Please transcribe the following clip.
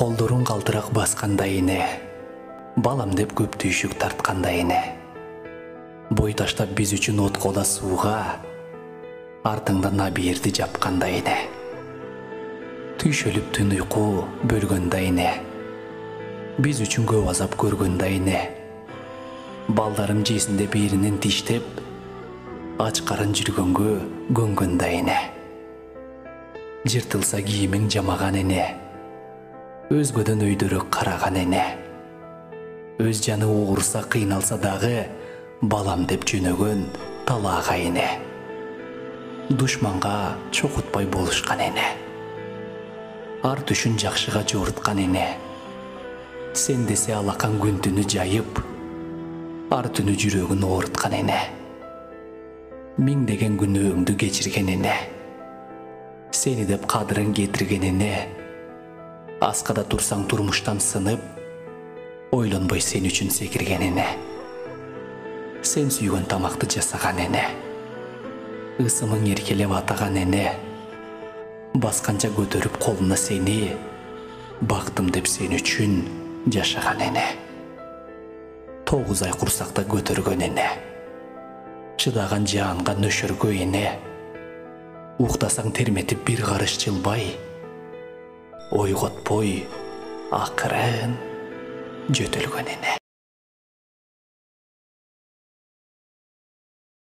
Колдорун калтырак баскандай эне, балам деп көп түйшүк тарткандай эне. Бой таштап биз үчүн от кола сууга, артыңда набиерди жапкандай эне. Түйшөлүп түн уйку бөлгөндай эне, биз үчүн көп азап көргөндай эне. Балдарым жесинде бээринен тиштеп, ач карын жүргөнгө көнгөндай эне. Жыртылса кийимиң жамаган эне, өзгөдөн өйдөрөөк караган эне. Өз жаны ооруса кыйналса дагы, балам деп жөнөгөн талаага эне. Душманга чокутпай болушкан эне. Ар түшүн жакшыга жоруткан эне. Сен десе алакан күн түнү жайып, ар түнү жүрөгүн ооруткан эне. Миңдеген күнөөңдү кечирген эне. Сени деп кадырын кетирген эне. Аскада турсаң турмуштан сынып, ойлонбой сен үчүн секирген эне. Сен сүйгөн тамакты жасаган эне. Ысымың эркелеп атаган эне. Басканча көтөрүп колуна сени, бактым деп сен үчүн жашаган эне. 9 ай курсакта көтөргөн эне. Чыдаган жаанга нөшөргө эне. Уктасаң терметип бир карыш жылбай, ойготпой акырын жөтөлгөн эне.